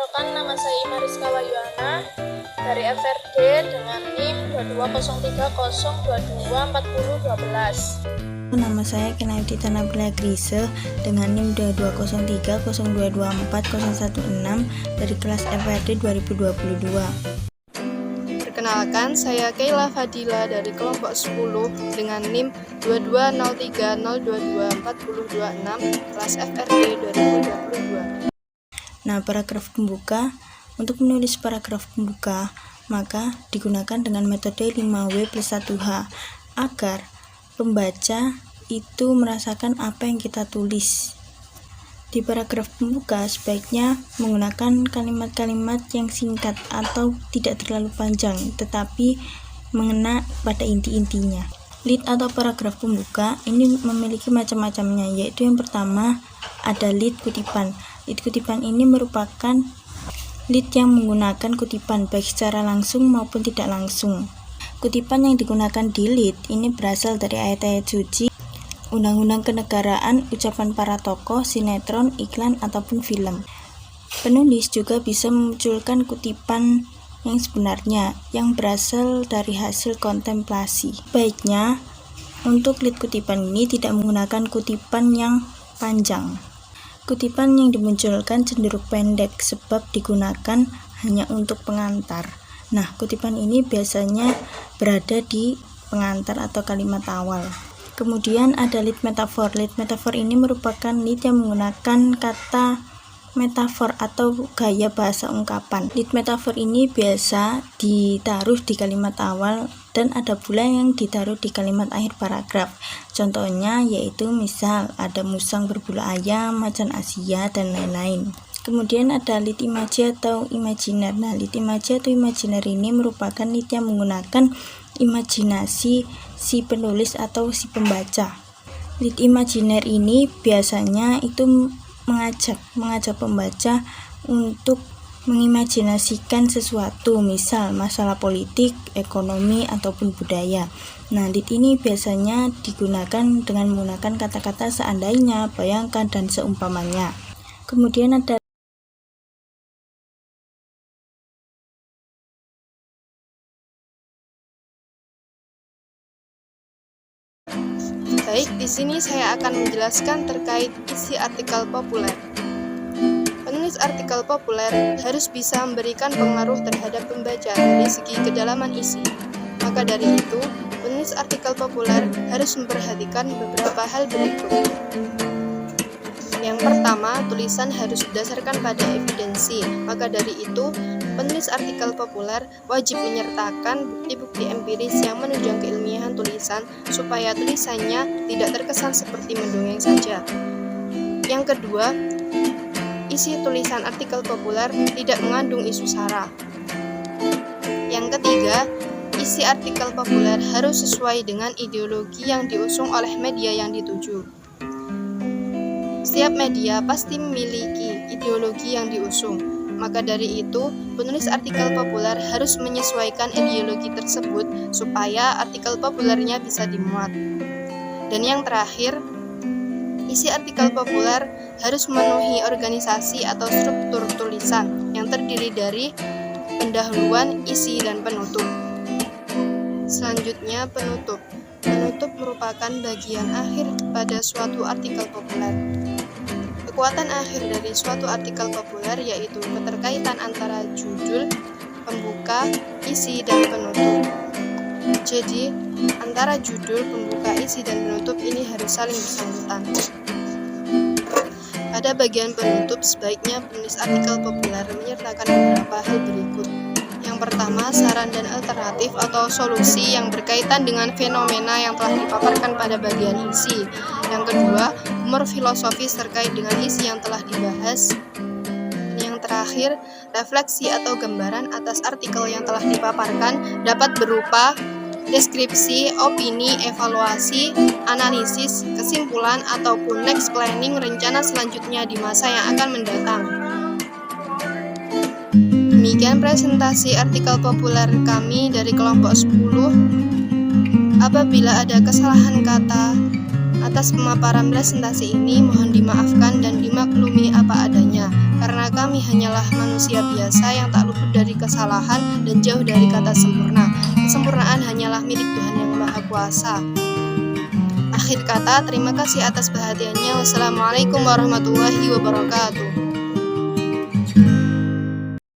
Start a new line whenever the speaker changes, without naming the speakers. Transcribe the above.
Perkenalkan, nama saya Imariska Wayuana dari FRD dengan NIM 2203022412.
Nama saya Kenaudita Nabila Grise dengan NIM 220302240116 dari kelas FRD 2022.
Perkenalkan, saya Keila Fadila dari kelompok 10 dengan NIM 2203022426 kelas FRD 2022.
Nah, paragraf pembuka. Untuk menulis paragraf pembuka, maka digunakan dengan metode 5W+1H agar pembaca itu merasakan apa yang kita tulis. Di paragraf pembuka sebaiknya menggunakan kalimat-kalimat yang singkat atau tidak terlalu panjang, tetapi mengena pada inti-intinya. Lead atau paragraf pembuka ini memiliki macam-macamnya, yaitu yang pertama ada lead kutipan. Lead kutipan ini merupakan lead yang menggunakan kutipan baik secara langsung maupun tidak langsung. Kutipan yang digunakan di lead ini berasal dari ayat-ayat suci, undang-undang kenegaraan, ucapan para tokoh, sinetron, iklan, ataupun film. Penulis juga bisa memunculkan kutipan yang sebenarnya yang berasal dari hasil kontemplasi. Baiknya, untuk lead kutipan ini tidak menggunakan kutipan yang panjang. Kutipan yang dimunculkan cenderung pendek sebab digunakan hanya untuk pengantar. Nah, kutipan ini biasanya berada di pengantar atau kalimat awal. Kemudian ada lead metafor. Lead metafor ini merupakan lead yang menggunakan kata metafor atau gaya bahasa ungkapan. Lead metafor ini biasa ditaruh di kalimat awal dan ada pula yang ditaruh di kalimat akhir paragraf. Contohnya yaitu misal ada musang berbulu ayam, macan Asia, dan lain-lain. Kemudian ada lead imaji atau imajiner. Nah, lead imaji atau imajiner ini merupakan lead yang menggunakan imajinasi si penulis atau si pembaca. Lead imajiner ini biasanya itu mengajak pembaca untuk mengimajinasikan sesuatu, misal masalah politik, ekonomi, ataupun budaya. Nah, lead ini biasanya digunakan dengan menggunakan kata-kata seandainya, bayangkan, dan seumpamanya. Kemudian ada
Baik, di sini saya akan menjelaskan terkait isi artikel populer. Penulis artikel populer harus bisa memberikan pengaruh terhadap pembaca dari segi kedalaman isi. Maka dari itu, penulis artikel populer harus memperhatikan beberapa hal berikut. Yang pertama, tulisan harus didasarkan pada evidensi. Maka dari itu, penulis artikel populer wajib menyertakan bukti-bukti empiris yang menunjang keilmiahan tulisan supaya tulisannya tidak terkesan seperti mendongeng saja. Yang kedua, isi tulisan artikel populer tidak mengandung isu sara. Yang ketiga, isi artikel populer harus sesuai dengan ideologi yang diusung oleh media yang dituju. Setiap media pasti memiliki ideologi yang diusung. Maka dari itu, penulis artikel populer harus menyesuaikan ideologi tersebut supaya artikel populernya bisa dimuat. Dan yang terakhir, isi artikel populer harus memenuhi organisasi atau struktur tulisan yang terdiri dari pendahuluan, isi, dan penutup. Selanjutnya, penutup. Penutup merupakan bagian akhir pada suatu artikel populer. Kekuatan akhir dari suatu artikel populer yaitu keterkaitan antara judul, pembuka, isi, dan penutup. Jadi, antara judul, pembuka, isi, dan penutup ini harus saling bersangkutan. Pada bagian penutup, sebaiknya penulis artikel populer menyertakan beberapa hal berikut. Yang pertama, saran dan alternatif atau solusi yang berkaitan dengan fenomena yang telah dipaparkan pada bagian isi. Yang kedua, humor filosofis terkait dengan isi yang telah dibahas. Yang terakhir, refleksi atau gambaran atas artikel yang telah dipaparkan dapat berupa deskripsi, opini, evaluasi, analisis, kesimpulan, ataupun next planning rencana selanjutnya di masa yang akan mendatang. Demikian presentasi artikel populer kami dari kelompok 10. Apabila ada kesalahan kata atas pemaparan presentasi ini, mohon dimaafkan dan dimaklumi apa adanya. karena kami hanyalah manusia biasa yang tak luput dari kesalahan dan jauh dari kata sempurna. Kesempurnaan hanyalah milik Tuhan yang Maha Kuasa. Akhir kata, terima kasih atas perhatiannya. Wassalamualaikum warahmatullahi wabarakatuh.